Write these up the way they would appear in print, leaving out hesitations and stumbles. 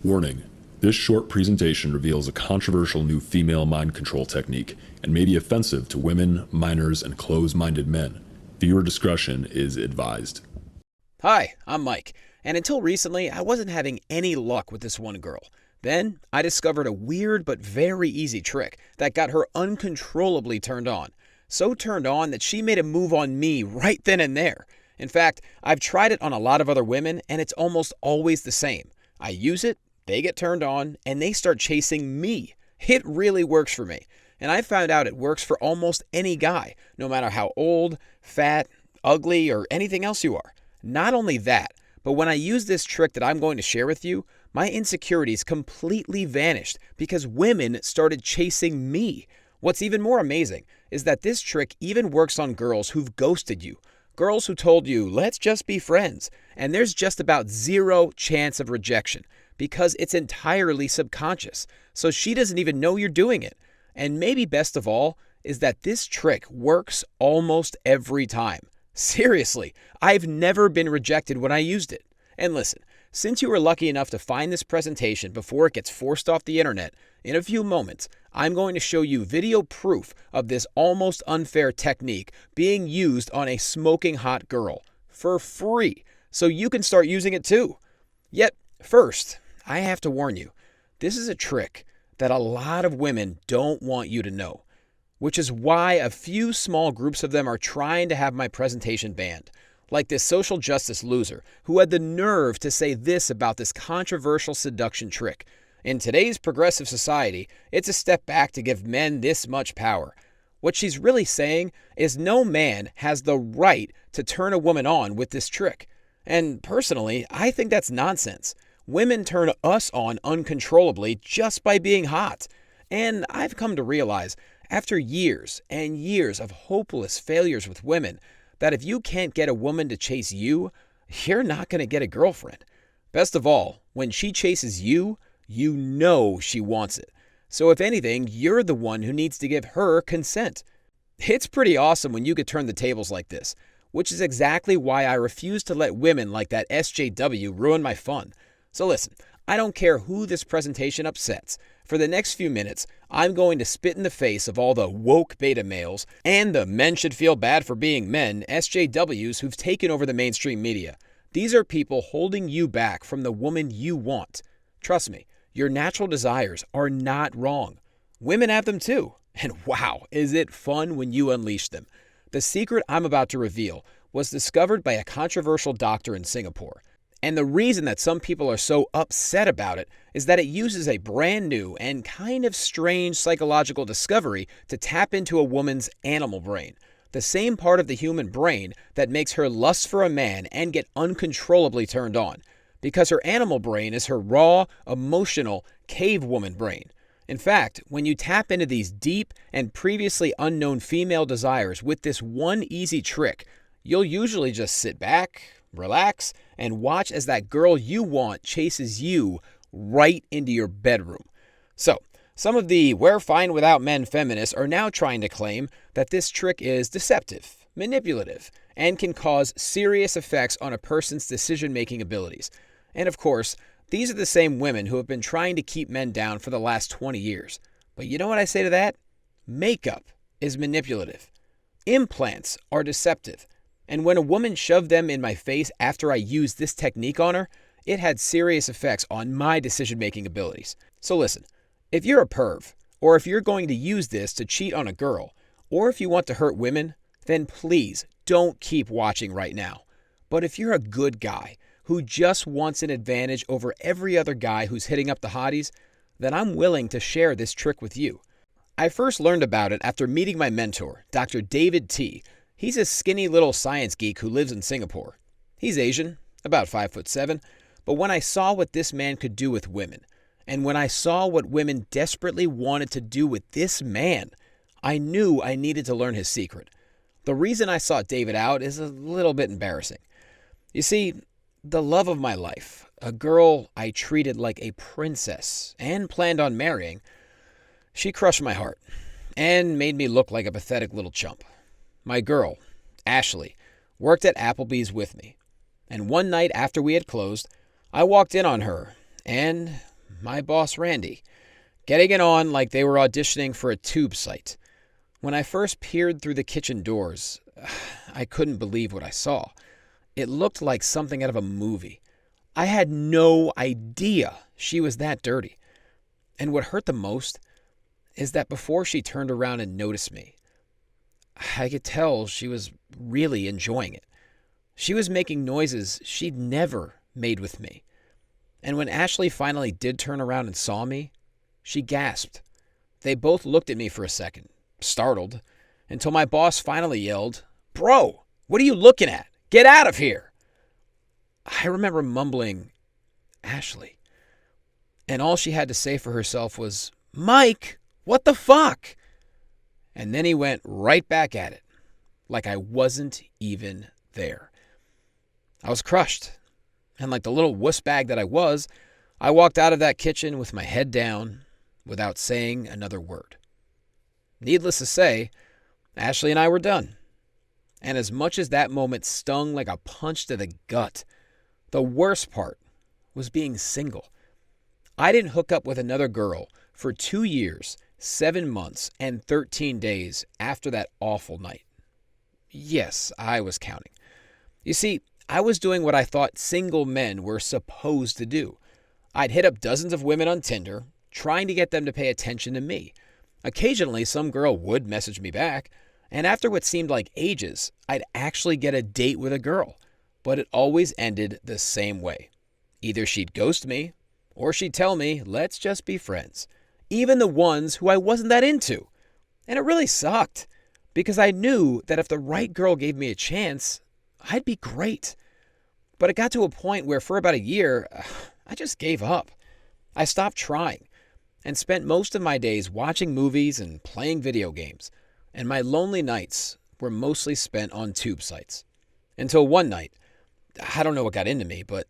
Warning: this short presentation reveals a controversial new female mind control technique and may be offensive to women, minors, and closed-minded men. Viewer discretion is advised. Hi, I'm Mike, and until recently, I wasn't having any luck with this one girl. Then, I discovered a weird but very easy trick that got her uncontrollably turned on. So turned on that she made a move on me right then and there. In fact, I've tried it on a lot of other women, and it's almost always the same. I use it, they get turned on, and they start chasing me. It really works for me. And I found out it works for almost any guy, no matter how old, fat, ugly, or anything else you are. Not only that, but when I use this trick that I'm going to share with you, my insecurities completely vanished because women started chasing me. What's even more amazing is that this trick even works on girls who've ghosted you. Girls who told you, let's just be friends. And there's just about zero chance of rejection because it's entirely subconscious. So she doesn't even know you're doing it. And maybe best of all is that this trick works almost every time. Seriously, I've never been rejected when I used it. And listen, since you were lucky enough to find this presentation before it gets forced off the internet, in a few moments, I'm going to show you video proof of this almost unfair technique being used on a smoking hot girl for free, so you can start using it too. Yet, first, I have to warn you, this is a trick that a lot of women don't want you to know, which is why a few small groups of them are trying to have my presentation banned. Like this social justice loser who had the nerve to say this about this controversial seduction trick. In today's progressive society, it's a step back to give men this much power. What she's really saying is no man has the right to turn a woman on with this trick. And personally, I think that's nonsense. Women turn us on uncontrollably just by being hot. And I've come to realize, after years and years of hopeless failures with women, that if you can't get a woman to chase you, you're not going to get a girlfriend. Best of all, when she chases you, you know she wants it. So if anything, you're the one who needs to give her consent. It's pretty awesome when you could turn the tables like this, which is exactly why I refuse to let women like that SJW ruin my fun. So listen, I don't care who this presentation upsets. For the next few minutes, I'm going to spit in the face of all the woke beta males and the men should feel bad for being men SJWs who've taken over the mainstream media. These are people holding you back from the woman you want. Trust me, your natural desires are not wrong. Women have them too. And wow, is it fun when you unleash them. The secret I'm about to reveal was discovered by a controversial doctor in Singapore. And the reason that some people are so upset about it is that it uses a brand new and kind of strange psychological discovery to tap into a woman's animal brain. The same part of the human brain that makes her lust for a man and get uncontrollably turned on. Because her animal brain is her raw, emotional, cave woman brain. In fact, when you tap into these deep and previously unknown female desires with this one easy trick, you'll usually just sit back, relax, and watch as that girl you want chases you right into your bedroom. So, some of the "we're fine without men" feminists are now trying to claim that this trick is deceptive, manipulative, and can cause serious effects on a person's decision-making abilities. And of course, these are the same women who have been trying to keep men down for the last 20 years. But you know what I say to that? Makeup is manipulative. Implants are deceptive. And when a woman shoved them in my face after I used this technique on her, it had serious effects on my decision-making abilities. So listen, if you're a perv, or if you're going to use this to cheat on a girl, or if you want to hurt women, then please don't keep watching right now. But if you're a good guy who just wants an advantage over every other guy who's hitting up the hotties, then I'm willing to share this trick with you. I first learned about it after meeting my mentor, Dr. David T. He's a skinny little science geek who lives in Singapore. He's Asian, about 5'7", but when I saw what this man could do with women, and when I saw what women desperately wanted to do with this man, I knew I needed to learn his secret. The reason I sought David out is a little bit embarrassing. You see, the love of my life, a girl I treated like a princess and planned on marrying, she crushed my heart and made me look like a pathetic little chump. My girl, Ashley, worked at Applebee's with me, and one night after we had closed, I walked in on her, and my boss Randy, getting it on like they were auditioning for a tube site. When I first peered through the kitchen doors, I couldn't believe what I saw. It looked like something out of a movie. I had no idea she was that dirty. And what hurt the most is that before she turned around and noticed me, I could tell she was really enjoying it. She was making noises she'd never made with me. And when Ashley finally did turn around and saw me, she gasped. They both looked at me for a second, startled, until my boss finally yelled, "Bro, what are you looking at? Get out of here!" I remember mumbling, "Ashley." And all she had to say for herself was, "Mike, what the fuck?" And then he went right back at it, like I wasn't even there. I was crushed. And like the little wuss bag that I was, I walked out of that kitchen with my head down without saying another word. Needless to say, Ashley and I were done. And as much as that moment stung like a punch to the gut, the worst part was being single. I didn't hook up with another girl for 2 years, 7 months, and 13 days after that awful night. Yes, I was counting. You see, I was doing what I thought single men were supposed to do. I'd hit up dozens of women on Tinder, trying to get them to pay attention to me. Occasionally, some girl would message me back, and after what seemed like ages, I'd actually get a date with a girl. But it always ended the same way. Either she'd ghost me, or she'd tell me, "Let's just be friends." Even the ones who I wasn't that into. And it really sucked, because I knew that if the right girl gave me a chance, I'd be great. But it got to a point where for about a year, I just gave up. I stopped trying and spent most of my days watching movies and playing video games. And my lonely nights were mostly spent on tube sites. Until one night, I don't know what got into me, but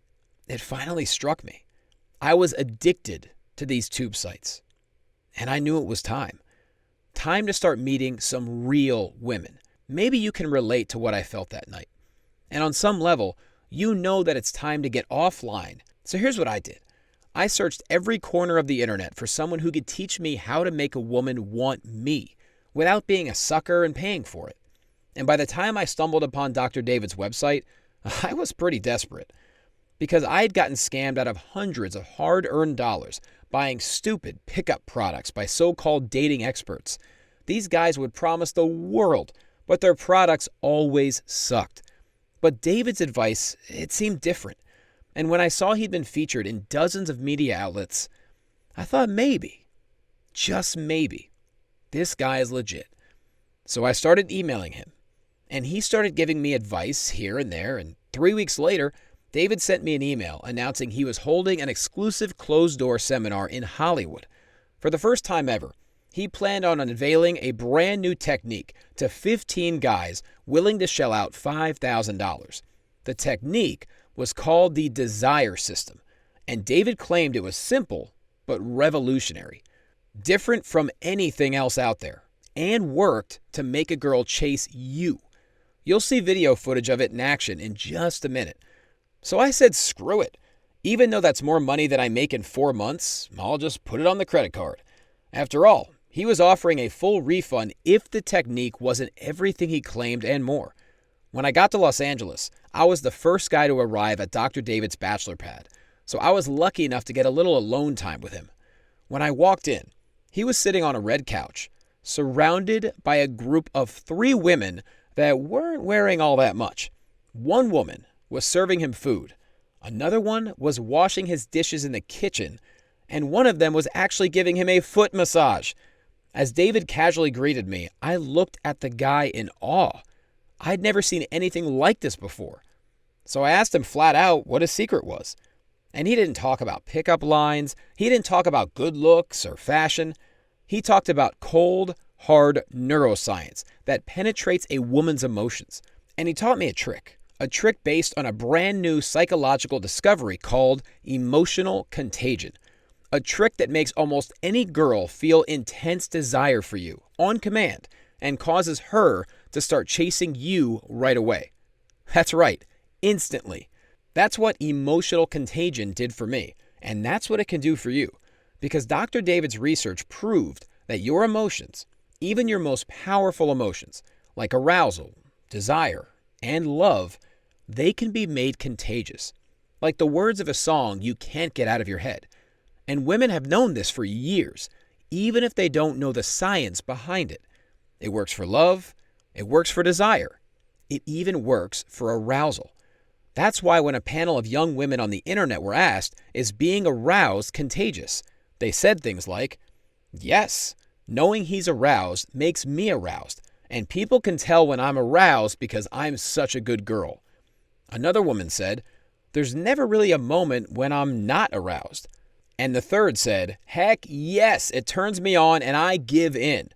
it finally struck me. I was addicted to these tube sites. And I knew it was time. Time to start meeting some real women. Maybe you can relate to what I felt that night. And on some level, you know that it's time to get offline. So here's what I did. I searched every corner of the internet for someone who could teach me how to make a woman want me without being a sucker and paying for it. And by the time I stumbled upon Dr. David's website, I was pretty desperate. Because I had gotten scammed out of hundreds of hard-earned dollars buying stupid pickup products by so-called dating experts. These guys would promise the world, but their products always sucked. But David's advice, it seemed different. And when I saw he'd been featured in dozens of media outlets, I thought maybe, just maybe, this guy is legit. So I started emailing him. And he started giving me advice here and there, and 3 weeks later, David sent me an email announcing he was holding an exclusive closed-door seminar in Hollywood. For the first time ever, he planned on unveiling a brand new technique to 15 guys willing to shell out $5,000. The technique was called the Desire System, and David claimed it was simple but revolutionary, different from anything else out there, and worked to make a girl chase you. You'll see video footage of it in action in just a minute. So I said, screw it. Even though that's more money than I make in 4 months, I'll just put it on the credit card. After all, he was offering a full refund if the technique wasn't everything he claimed and more. When I got to Los Angeles, I was the first guy to arrive at Dr. David's bachelor pad, so I was lucky enough to get a little alone time with him. When I walked in, he was sitting on a red couch, surrounded by a group of 3 women that weren't wearing all that much. One woman was serving him food. Another one was washing his dishes in the kitchen, and one of them was actually giving him a foot massage. As David casually greeted me, I looked at the guy in awe. I'd never seen anything like this before. So I asked him flat out what his secret was. And he didn't talk about pickup lines. He didn't talk about good looks or fashion. He talked about cold, hard neuroscience that penetrates a woman's emotions. And he taught me a trick based on a brand new psychological discovery called emotional contagion. A trick that makes almost any girl feel intense desire for you on command and causes her to start chasing you right away. That's right, instantly. That's what emotional contagion did for me, and that's what it can do for you. Because Dr. David's research proved that your emotions, even your most powerful emotions, like arousal, desire, and love, they can be made contagious. Like the words of a song you can't get out of your head. And women have known this for years, even if they don't know the science behind it. It works for love. It works for desire. It even works for arousal. That's why when a panel of young women on the internet were asked, is being aroused contagious? They said things like, yes, knowing he's aroused makes me aroused, and people can tell when I'm aroused because I'm such a good girl. Another woman said, there's never really a moment when I'm not aroused. And the third said, heck yes, it turns me on and I give in.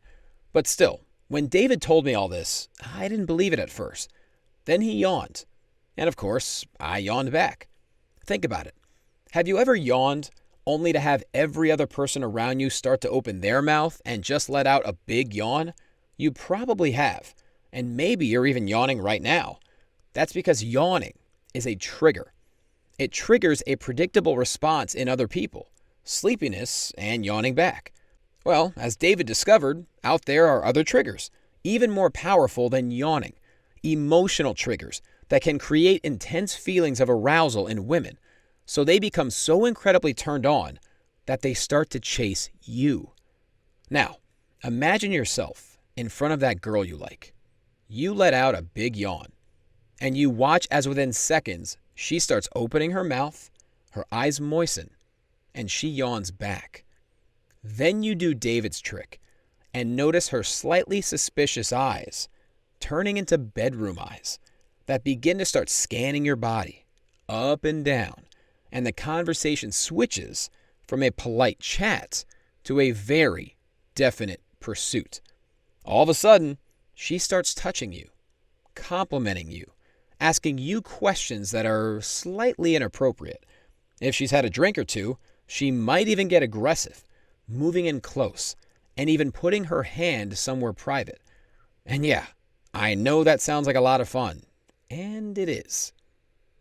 But still, when David told me all this, I didn't believe it at first. Then he yawned. And of course, I yawned back. Think about it. Have you ever yawned only to have every other person around you start to open their mouth and just let out a big yawn? You probably have. And maybe you're even yawning right now. That's because yawning is a trigger. It triggers a predictable response in other people, sleepiness and yawning back. Well, as David discovered, out there are other triggers, even more powerful than yawning, emotional triggers that can create intense feelings of arousal in women, so they become so incredibly turned on that they start to chase you. Now, imagine yourself in front of that girl you like. You let out a big yawn, and you watch as within seconds she starts opening her mouth, her eyes moisten, and she yawns back. Then you do David's trick and notice her slightly suspicious eyes turning into bedroom eyes that begin to start scanning your body up and down, and the conversation switches from a polite chat to a very definite pursuit. All of a sudden, she starts touching you, complimenting you, asking you questions that are slightly inappropriate. If she's had a drink or two, she might even get aggressive, moving in close, and even putting her hand somewhere private. And yeah, I know that sounds like a lot of fun, and it is.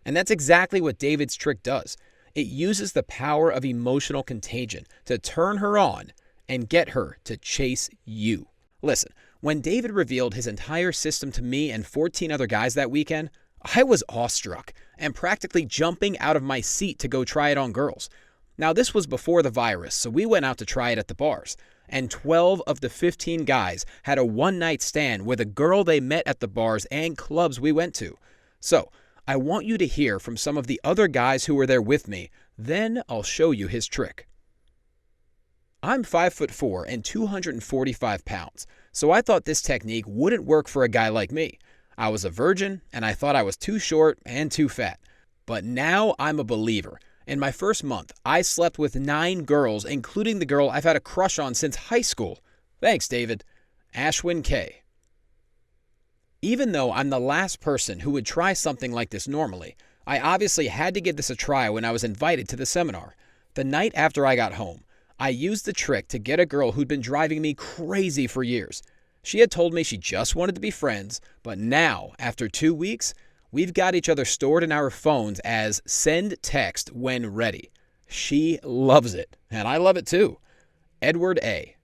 And that's exactly what David's trick does. It uses the power of emotional contagion to turn her on and get her to chase you. Listen, when David revealed his entire system to me and 14 other guys that weekend, I was awestruck and practically jumping out of my seat to go try it on girls. Now, this was before the virus, so we went out to try it at the bars, and 12 of the 15 guys had a one-night stand with a girl they met at the bars and clubs we went to. So, I want you to hear from some of the other guys who were there with me, then I'll show you his trick. I'm 5'4" and 245 pounds, so I thought this technique wouldn't work for a guy like me. I was a virgin, and I thought I was too short and too fat. But now I'm a believer. In my first month, I slept with 9 girls, including the girl I've had a crush on since high school. Thanks, David. Ashwin K. Even though I'm the last person who would try something like this normally, I obviously had to give this a try when I was invited to the seminar. The night after I got home, I used the trick to get a girl who'd been driving me crazy for years. She had told me she just wanted to be friends, but now, after 2 weeks, we've got each other stored in our phones as send text when ready. She loves it, and I love it too. Edward A.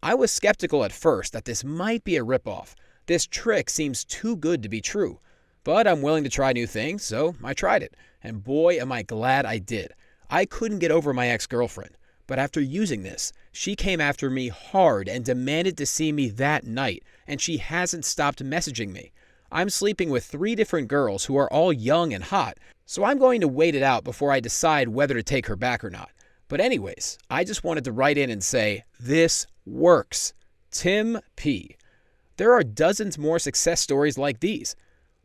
I was skeptical at first that this might be a ripoff. This trick seems too good to be true. But I'm willing to try new things, so I tried it. And boy, am I glad I did. I couldn't get over my ex-girlfriend. But after using this, she came after me hard and demanded to see me that night, and she hasn't stopped messaging me. I'm sleeping with 3 different girls who are all young and hot, so I'm going to wait it out before I decide whether to take her back or not. But anyways, I just wanted to write in and say, this works. Tim P. There are dozens more success stories like these.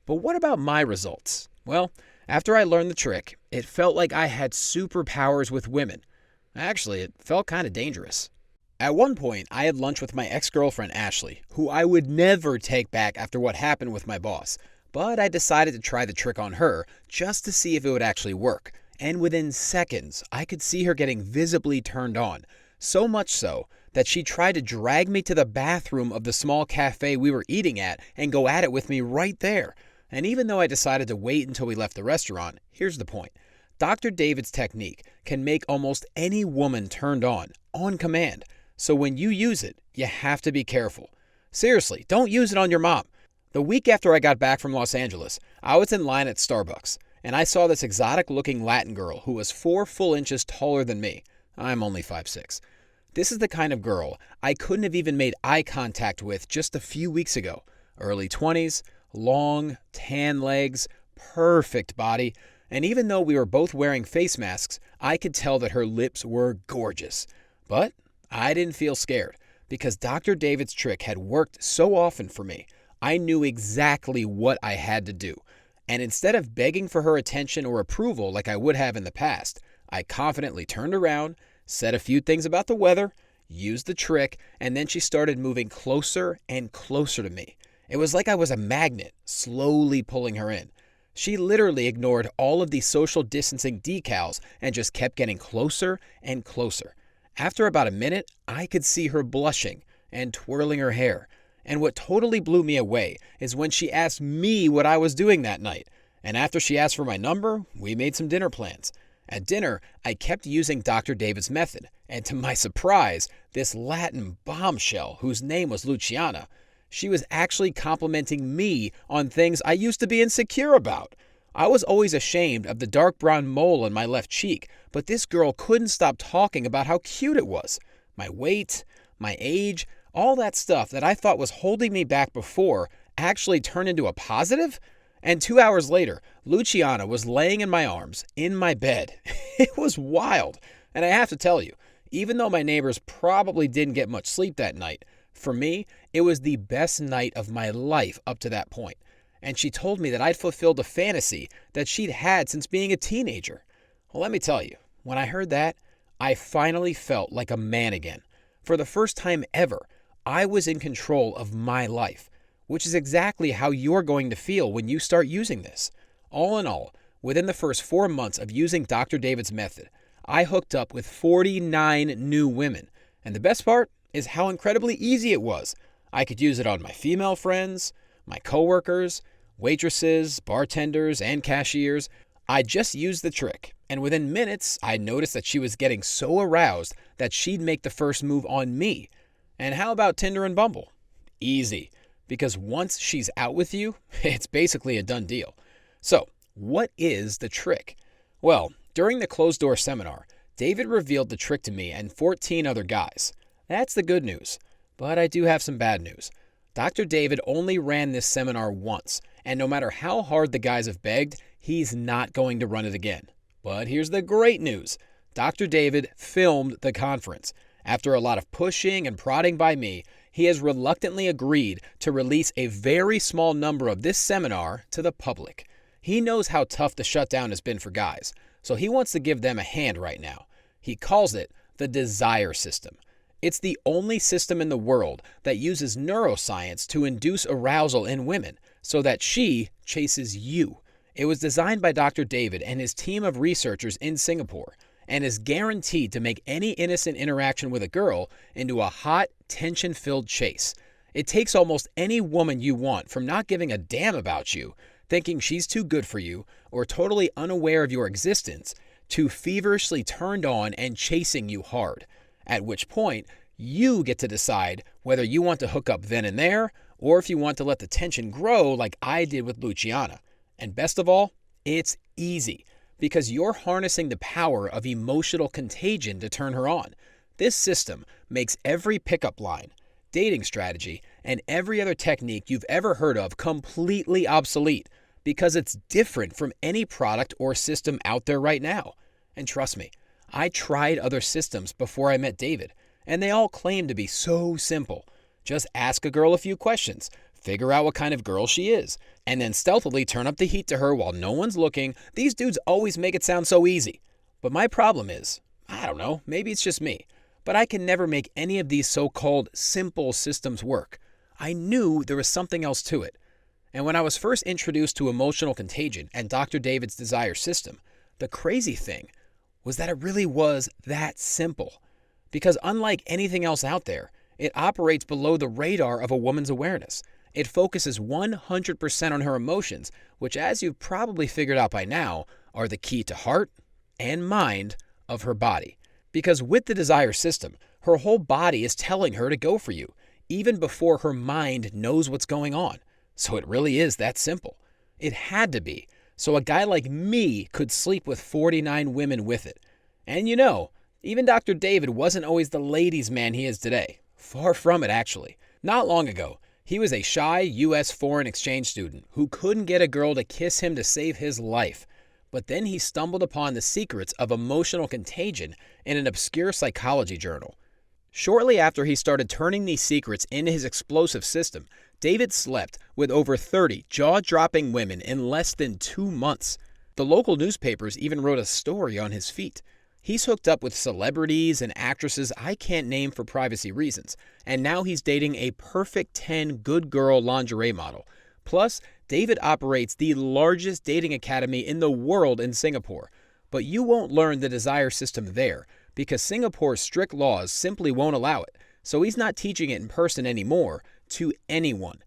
But what about my results? Well, after I learned the trick, it felt like I had superpowers with women. Actually, it felt kind of dangerous. At one point, I had lunch with my ex-girlfriend Ashley, who I would never take back after what happened with my boss. But I decided to try the trick on her just to see if it would actually work. And within seconds, I could see her getting visibly turned on. So much so that she tried to drag me to the bathroom of the small cafe we were eating at and go at it with me right there. And even though I decided to wait until we left the restaurant, here's the point. Dr. David's technique can make almost any woman turned on command. So when you use it, you have to be careful. Seriously, don't use it on your mom. The week after I got back from Los Angeles, I was in line at Starbucks, and I saw this exotic-looking Latin girl who was 4 full inches taller than me. I'm only 5'6". This is the kind of girl I couldn't have even made eye contact with just a few weeks ago. Early 20s, long, tan legs, perfect body, and even though we were both wearing face masks, I could tell that her lips were gorgeous. But I didn't feel scared, because Dr. David's trick had worked so often for me. I knew exactly what I had to do. And instead of begging for her attention or approval like I would have in the past, I confidently turned around, said a few things about the weather, used the trick, and then she started moving closer and closer to me. It was like I was a magnet, slowly pulling her in. She literally ignored all of the social distancing decals and just kept getting closer and closer. After about a minute, I could see her blushing and twirling her hair. And what totally blew me away is when she asked me what I was doing that night. And after she asked for my number, we made some dinner plans. At dinner, I kept using Dr. David's method. And to my surprise, this Latin bombshell, whose name was Luciana, she was actually complimenting me on things I used to be insecure about. I was always ashamed of the dark brown mole on my left cheek, but this girl couldn't stop talking about how cute it was. My weight, my age, all that stuff that I thought was holding me back before actually turned into a positive? And 2 hours later, Luciana was laying in my arms, in my bed. It was wild. And I have to tell you, even though my neighbors probably didn't get much sleep that night, for me, it was the best night of my life up to that point. And she told me that I'd fulfilled a fantasy that she'd had since being a teenager. Well, let me tell you, when I heard that, I finally felt like a man again. For the first time ever, I was in control of my life, which is exactly how you're going to feel when you start using this. All in all, within the first 4 months of using Dr. David's method, I hooked up with 49 new women. And the best part is how incredibly easy it was. I could use it on my female friends, my coworkers, waitresses, bartenders, and cashiers. I just used the trick, and within minutes, I noticed that she was getting so aroused that she'd make the first move on me. And how about Tinder and Bumble? Easy, because once she's out with you, it's basically a done deal. So, what is the trick? Well, during the closed-door seminar, David revealed the trick to me and 14 other guys. That's the good news, but I do have some bad news. Dr. David only ran this seminar once, and no matter how hard the guys have begged, he's not going to run it again. But here's the great news. Dr. David filmed the conference. After a lot of pushing and prodding by me, he has reluctantly agreed to release a very small number of this seminar to the public. He knows how tough the shutdown has been for guys, so he wants to give them a hand right now. He calls it the Desire System. It's the only system in the world that uses neuroscience to induce arousal in women so that she chases you. It was designed by Dr. David and his team of researchers in Singapore and is guaranteed to make any innocent interaction with a girl into a hot, tension-filled chase. It takes almost any woman you want from not giving a damn about you, thinking she's too good for you, or totally unaware of your existence, to feverishly turned on and chasing you hard. At which point, you get to decide whether you want to hook up then and there, or if you want to let the tension grow like I did with Luciana. And best of all, it's easy, because you're harnessing the power of emotional contagion to turn her on. This system makes every pickup line, dating strategy, and every other technique you've ever heard of completely obsolete, because it's different from any product or system out there right now. And trust me, I tried other systems before I met David, and they all claim to be so simple. Just ask a girl a few questions, figure out what kind of girl she is, and then stealthily turn up the heat to her while no one's looking. These dudes always make it sound so easy. But my problem is, I don't know, maybe it's just me, but I can never make any of these so-called simple systems work. I knew there was something else to it. And when I was first introduced to emotional contagion and Dr. David's Desire System, the crazy thing was that it really was that simple. Because unlike anything else out there, it operates below the radar of a woman's awareness. It focuses 100% on her emotions, which, as you've probably figured out by now, are the key to heart, and mind of her body. Because with the Desire System, her whole body is telling her to go for you, even before her mind knows what's going on. So it really is that simple. It had to be, so a guy like me could sleep with 49 women with it. And even Dr. David wasn't always the ladies' man he is today. Far from it, actually. Not long ago, he was a shy U.S. foreign exchange student who couldn't get a girl to kiss him to save his life. But then he stumbled upon the secrets of emotional contagion in an obscure psychology journal. Shortly after he started turning these secrets into his explosive system, David slept with over 30 jaw-dropping women in less than 2 months. The local newspapers even wrote a story on his feat. He's hooked up with celebrities and actresses I can't name for privacy reasons, and now he's dating a perfect 10 good girl lingerie model. Plus, David operates the largest dating academy in the world in Singapore. But you won't learn the Desire System there, because Singapore's strict laws simply won't allow it. So he's not teaching it in person anymore to anyone.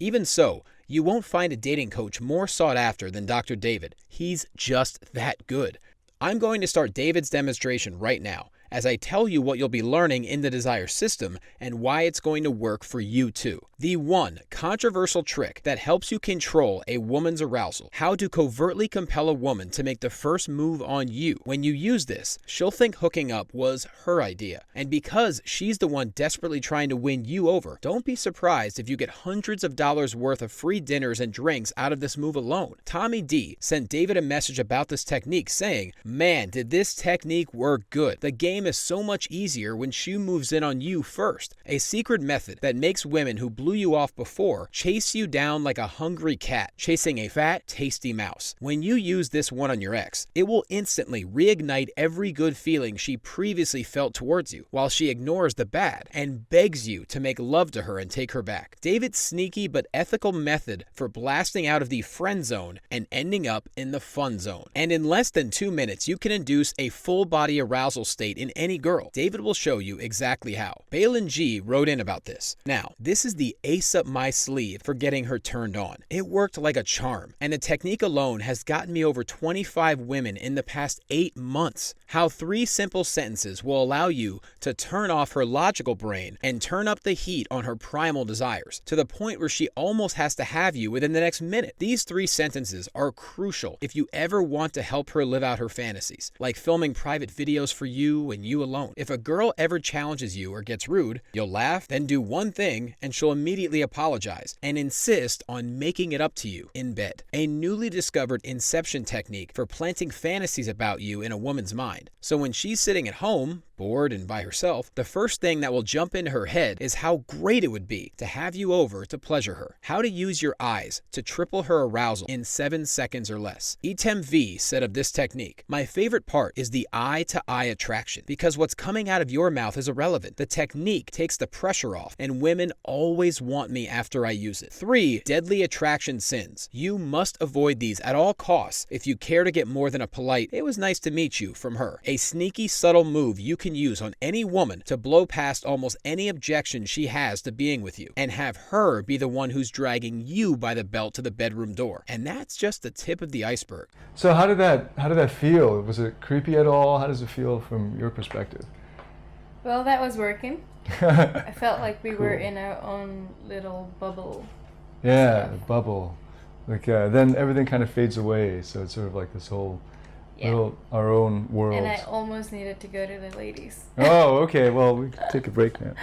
Even so, you won't find a dating coach more sought after than Dr. David. He's just that good. I'm going to start David's demonstration right now, as I tell you what you'll be learning in the Desire System and why it's going to work for you too. The one controversial trick that helps you control a woman's arousal. How to covertly compel a woman to make the first move on you. When you use this, she'll think hooking up was her idea. And because she's the one desperately trying to win you over, don't be surprised if you get hundreds of dollars worth of free dinners and drinks out of this move alone. Tommy D sent David a message about this technique saying, "Man, did this technique work good. The game is so much easier when she moves in on you first. A secret method that makes women who blew you off before chase you down like a hungry cat chasing a fat, tasty mouse. When you use this one on your ex, it will instantly reignite every good feeling she previously felt towards you, while she ignores the bad and begs you to make love to her and take her back. David's sneaky but ethical method for blasting out of the friend zone and ending up in the fun zone. And in less than 2 minutes, you can induce a full body arousal state in any girl. David will show you exactly how. Balin G wrote in about this. Now, this is the ace up my sleeve for getting her turned on. It worked like a charm, and the technique alone has gotten me over 25 women in the past 8 months. How 3 simple sentences will allow you to turn off her logical brain and turn up the heat on her primal desires, to the point where she almost has to have you within the next minute. These 3 sentences are crucial if you ever want to help her live out her fantasies, like filming private videos for you and you alone. If a girl ever challenges you or gets rude, you'll laugh, then do one thing, and she'll immediately apologize and insist on making it up to you in bed. A newly discovered inception technique for planting fantasies about you in a woman's mind. So when she's sitting at home, bored and by herself, the first thing that will jump into her head is how great it would be to have you over to pleasure her. How to use your eyes to triple her arousal in 7 seconds or less. Etem V said of this technique, "My favorite part is the eye-to-eye attraction, because what's coming out of your mouth is irrelevant. The technique takes the pressure off, and women always want me after I use it." 3 deadly attraction sins. You must avoid these at all costs if you care to get more than a polite, "It was nice to meet you" from her. A sneaky, subtle move you can use on any woman to blow past almost any objection she has to being with you, and have her be the one who's dragging you by the belt to the bedroom door. And that's just the tip of the iceberg. So how did that feel? Was it creepy at all? How does it feel from your perspective? Well, that was working. I felt like we were Cool. in our own little bubble. Yeah, the bubble. Like then everything kind of fades away, so it's sort of like this whole Yeah. little our own world. And I almost needed to go to the ladies. Oh, okay. Well, we can take a break now.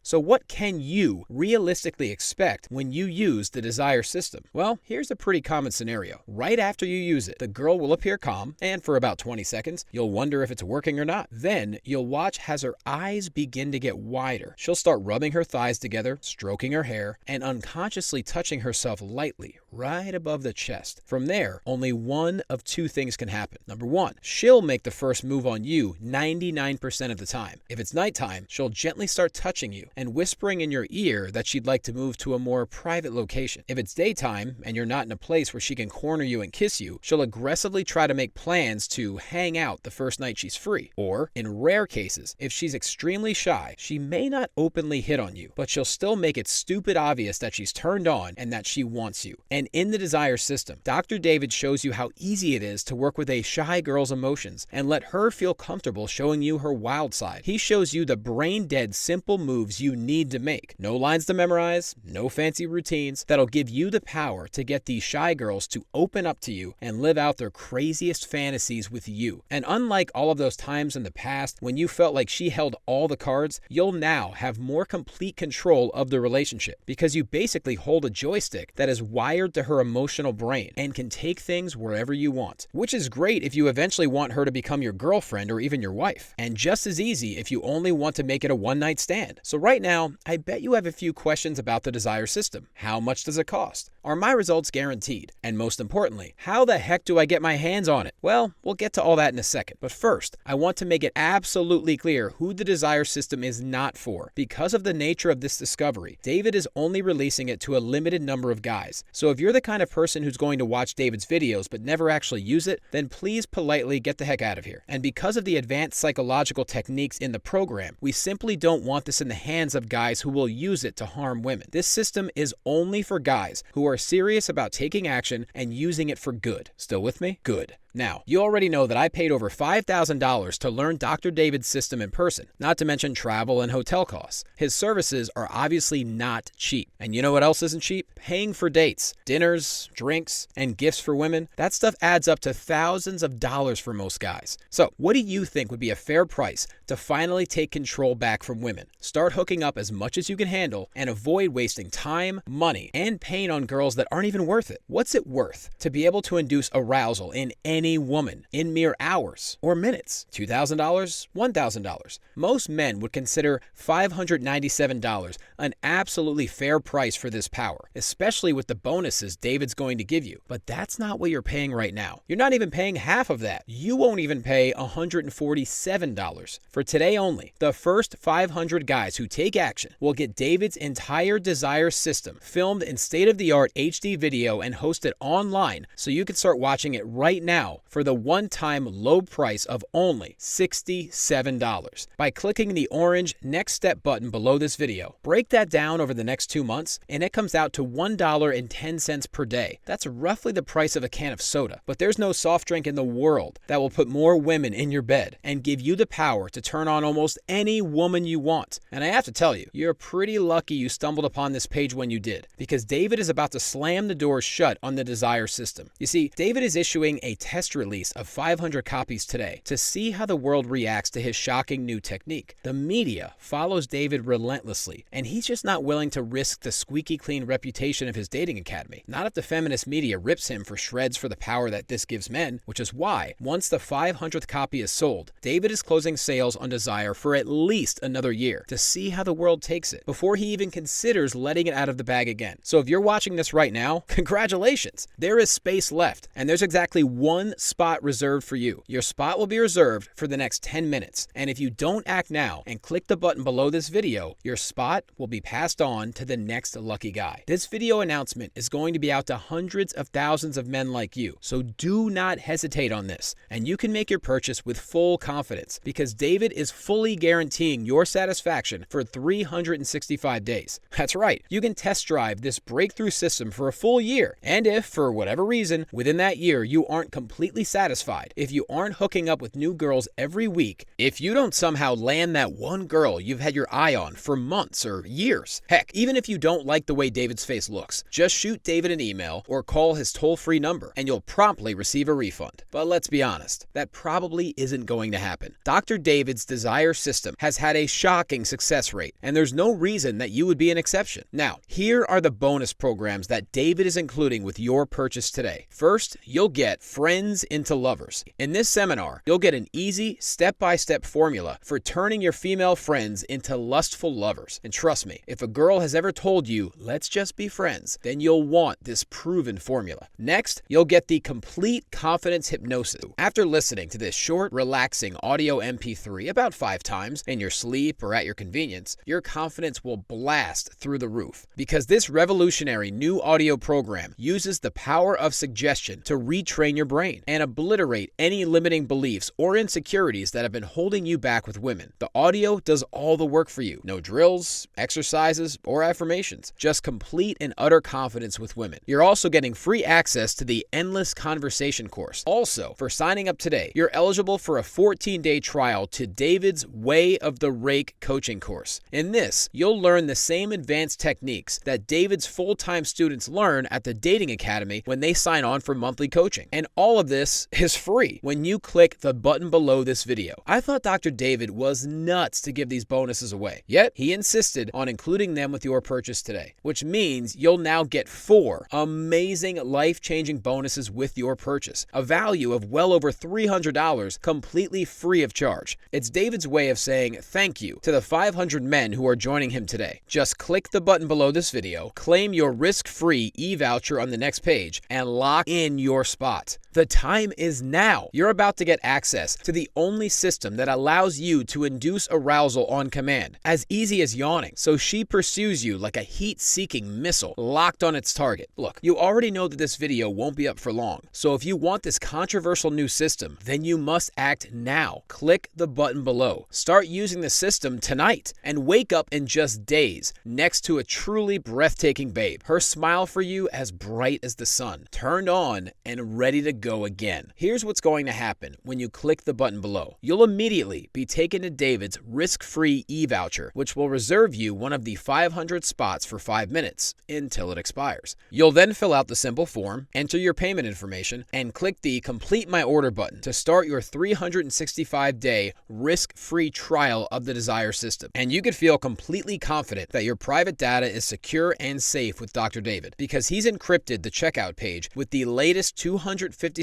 So what can you realistically expect when you use the Desire System? Well, here's a pretty common scenario. Right after you use it, the girl will appear calm, and for about 20 seconds, you'll wonder if it's working or not. Then, you'll watch as her eyes begin to get wider. She'll start rubbing her thighs together, stroking her hair, and unconsciously touching herself lightly, right above the chest. From there, only one of 2 things can happen. Number 1, she'll make the first move on you 99% of the time. If it's nighttime, she'll gently start touching you, and whispering in your ear that she'd like to move to a more private location. If it's daytime and you're not in a place where she can corner you and kiss you, she'll aggressively try to make plans to hang out the first night she's free. Or, in rare cases, if she's extremely shy, she may not openly hit on you, but she'll still make it stupid obvious that she's turned on and that she wants you. And in the Desire System, Dr. David shows you how easy it is to work with a shy girl's emotions and let her feel comfortable showing you her wild side. He shows you the brain-dead simple moves you need to make. No lines to memorize, no fancy routines, that'll give you the power to get these shy girls to open up to you and live out their craziest fantasies with you. And unlike all of those times in the past when you felt like she held all the cards, you'll now have more complete control of the relationship because you basically hold a joystick that is wired to her emotional brain and can take things wherever you want, which is great if you eventually want her to become your girlfriend or even your wife, and just as easy if you only want to make it a one-night stand. So right now, I bet you have a few questions about the Desire System. How much does it cost? Are my results guaranteed? And most importantly, how the heck do I get my hands on it? Well, we'll get to all that in a second. But first, I want to make it absolutely clear who the Desire System is not for. Because of the nature of this discovery, David is only releasing it to a limited number of guys. So if you're the kind of person who's going to watch David's videos but never actually use it, then please politely get the heck out of here. And because of the advanced psychological techniques in the program, we simply don't want this in the hands of guys who will use it to harm women. This system is only for guys who are serious about taking action and using it for good. Still with me? Good. Now, you already know that I paid over $5,000 to learn Dr. David's system in person, not to mention travel and hotel costs. His services are obviously not cheap. And you know what else isn't cheap? Paying for dates, dinners, drinks, and gifts for women. That stuff adds up to thousands of dollars for most guys. So, what do you think would be a fair price to finally take control back from women? Start hooking up as much as you can handle and avoid wasting time, money, and pain on girls that aren't even worth it. What's it worth to be able to induce arousal in any woman in mere hours or minutes? $2,000? $1,000? Most men would consider $597 an absolutely fair price for this power, especially with the bonuses David's going to give you. But that's not what you're paying right now. You're not even paying half of that. You won't even pay $147. For today only, the first 500 guys who take action will get David's entire Desire System filmed in state-of-the-art HD video and hosted online so you can start watching it right now for the one-time low price of only $67 by clicking the orange Next Step button below this video. Break that down over the next 2 months and it comes out to $1.10 per day. That's roughly the price of a can of soda. But there's no soft drink in the world that will put more women in your bed and give you the power to turn on almost any woman you want. And I have to tell you, you're pretty lucky you stumbled upon this page when you did, because David is about to slam the doors shut on the Desire System. You see, David is issuing a test release of 500 copies today to see how the world reacts to his shocking new technique. The media follows David relentlessly, and he's just not willing to risk the squeaky clean reputation of his dating academy. Not if the feminist media rips him for shreds for the power that this gives men, which is why, once the 500th copy is sold, David is closing sales on Desire for at least another year to see how the world takes it before he even considers letting it out of the bag again. So if you're watching this right now, congratulations! There is space left, and there's exactly one spot reserved for you. Your spot will be reserved for the next 10 minutes, and if you don't act now and click the button below this video, your spot will be passed on to the next lucky guy. This video announcement is going to be out to hundreds of thousands of men like you, so do not hesitate on this, and you can make your purchase with full confidence because David is fully guaranteeing your satisfaction for 365 days. That's right, you can test drive this breakthrough system for a full year, and if, for whatever reason, within that year you aren't completely satisfied, if you aren't hooking up with new girls every week, if you don't somehow land that one girl you've had your eye on for months or years, heck, even if you don't like the way David's face looks, just shoot David an email or call his toll-free number and you'll promptly receive a refund. But let's be honest, that probably isn't going to happen. Dr. David's Desire System has had a shocking success rate, and there's no reason that you would be an exception. Now, here are the bonus programs that David is including with your purchase today. First, you'll get Friends friends into lovers. In this seminar, you'll get an easy, step-by-step formula for turning your female friends into lustful lovers. And trust me, if a girl has ever told you, let's just be friends, then you'll want this proven formula. Next, you'll get the complete confidence hypnosis. After listening to this short, relaxing audio MP3 about 5 times in your sleep or at your convenience, your confidence will blast through the roof. Because this revolutionary new audio program uses the power of suggestion to retrain your brain and obliterate any limiting beliefs or insecurities that have been holding you back with women. The audio does all the work for you. No drills, exercises, or affirmations. Just complete and utter confidence with women. You're also getting free access to the Endless Conversation course. Also, for signing up today, you're eligible for a 14-day trial to David's Way of the Rake coaching course. In this, you'll learn the same advanced techniques that David's full-time students learn at the Dating Academy when they sign on for monthly coaching. And all of this is free when you click the button below this video. I thought Dr. David was nuts to give these bonuses away, yet he insisted on including them with your purchase today, which means you'll now get 4 amazing life-changing bonuses with your purchase, a value of well over $300 completely free of charge. It's David's way of saying thank you to the 500 men who are joining him today. Just click the button below this video, claim your risk-free e-voucher on the next page, and lock in your spot. The time is now. You're about to get access to the only system that allows you to induce arousal on command, as easy as yawning, so she pursues you like a heat-seeking missile locked on its target. Look, you already know that this video won't be up for long, so if you want this controversial new system, then you must act now. Click the button below. Start using the system tonight and wake up in just days next to a truly breathtaking babe. Her smile for you as bright as the sun, turned on and ready to go again. Here's what's going to happen when you click the button below. You'll immediately be taken to David's risk-free e-voucher, which will reserve you one of the 500 spots for 5 minutes until it expires. You'll then fill out the simple form, enter your payment information, and click the Complete My Order button to start your 365-day risk-free trial of the Desire system. And you could feel completely confident that your private data is secure and safe with Dr. David, because he's encrypted the checkout page with the latest 256-bit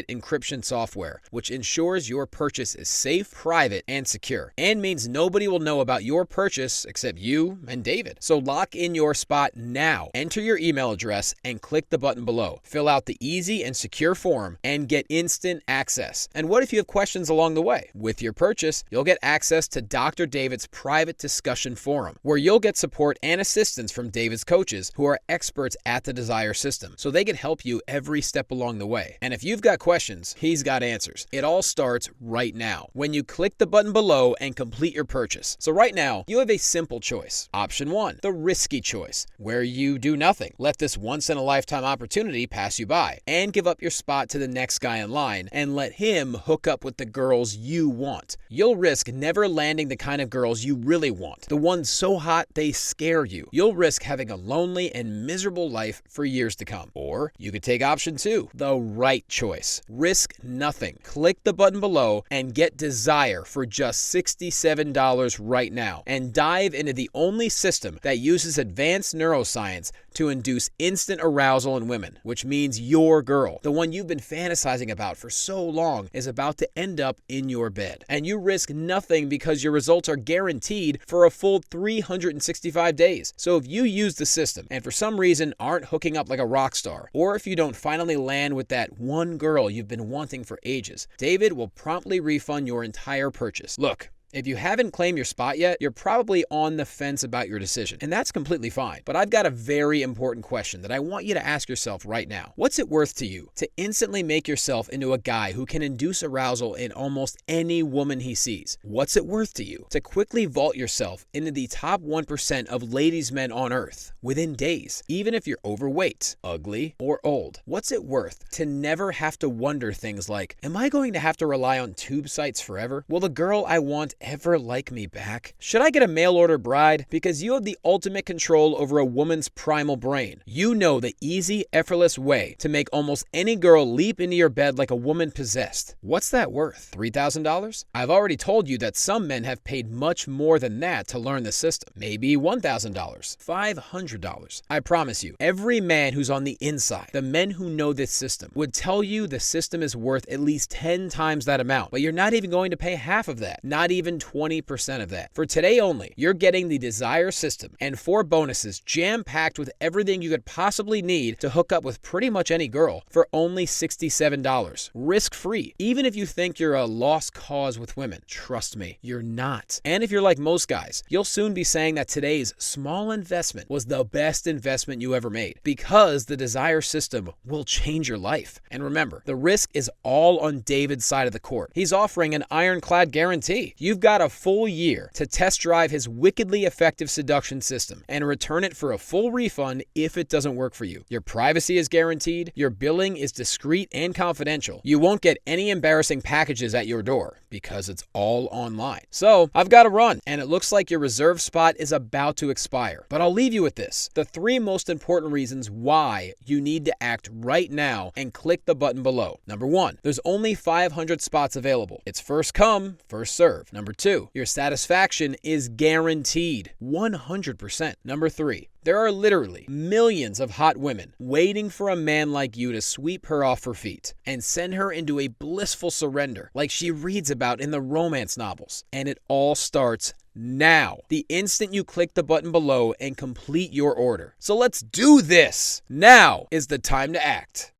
encryption software, which ensures your purchase is safe, private, and secure, and means nobody will know about your purchase except you and David. So lock in your spot now. Enter your email address and click the button below. Fill out the easy and secure form and get instant access. And what if you have questions along the way? With your purchase, you'll get access to Dr. David's private discussion forum, where you'll get support and assistance from David's coaches who are experts at the Desire system, so they can help you every step along the way. And if you've got questions, he's got answers. It all starts right now when you click the button below and complete your purchase. So right now, you have a simple choice. Option 1, the risky choice, where you do nothing. Let this once-in-a-lifetime opportunity pass you by and give up your spot to the next guy in line and let him hook up with the girls you want. You'll risk never landing the kind of girls you really want, the ones so hot they scare you. You'll risk having a lonely and miserable life for years to come. Or you could take option 2, the right choice. Risk nothing. Click the button below and get Desire for just $67 right now, and dive into the only system that uses advanced neuroscience to induce instant arousal in women, which means your girl, the one you've been fantasizing about for so long, is about to end up in your bed. And you risk nothing because your results are guaranteed for a full 365 days. So if you use the system and for some reason aren't hooking up like a rock star, or if you don't finally land with that one girl you've been wanting for ages, David will promptly refund your entire purchase. Look, if you haven't claimed your spot yet, you're probably on the fence about your decision, and that's completely fine. But I've got a very important question that I want you to ask yourself right now. What's it worth to you to instantly make yourself into a guy who can induce arousal in almost any woman he sees? What's it worth to you to quickly vault yourself into the top 1% of ladies' men on earth within days, even if you're overweight, ugly, or old? What's it worth to never have to wonder things like, am I going to have to rely on tube sites forever? Will the girl I want ever like me back? Should I get a mail order bride? Because you have the ultimate control over a woman's primal brain. You know the easy, effortless way to make almost any girl leap into your bed like a woman possessed. What's that worth? $3,000? I've already told you that some men have paid much more than that to learn the system. Maybe $1,000, $500. I promise you, every man who's on the inside, the men who know this system, would tell you the system is worth at least 10 times that amount, but you're not even going to pay half of that, not even 20% of that. For today only, you're getting the Desire system and 4 bonuses jam-packed with everything you could possibly need to hook up with pretty much any girl for only $67, risk-free. Even if you think you're a lost cause with women, trust me, you're not. And if you're like most guys, you'll soon be saying that today's small investment was the best investment you ever made, because the Desire system will change your life. And remember, the risk is all on David's side of the court. He's offering an ironclad guarantee. You've got a full year to test drive his wickedly effective seduction system and return it for a full refund if it doesn't work for you. Your privacy is guaranteed. Your billing is discreet and confidential. You won't get any embarrassing packages at your door because it's all online. So I've got to run, and it looks like your reserved spot is about to expire. But I'll leave you with this: the 3 most important reasons why you need to act right now and click the button below. Number 1, there's only 500 spots available. It's first come, first serve. Number 2, your satisfaction is guaranteed 100%. Number 3, there are literally millions of hot women waiting for a man like you to sweep her off her feet and send her into a blissful surrender like she reads about in the romance novels. And it all starts now, the instant you click the button below and complete your order. So let's do this. Now is the time to act.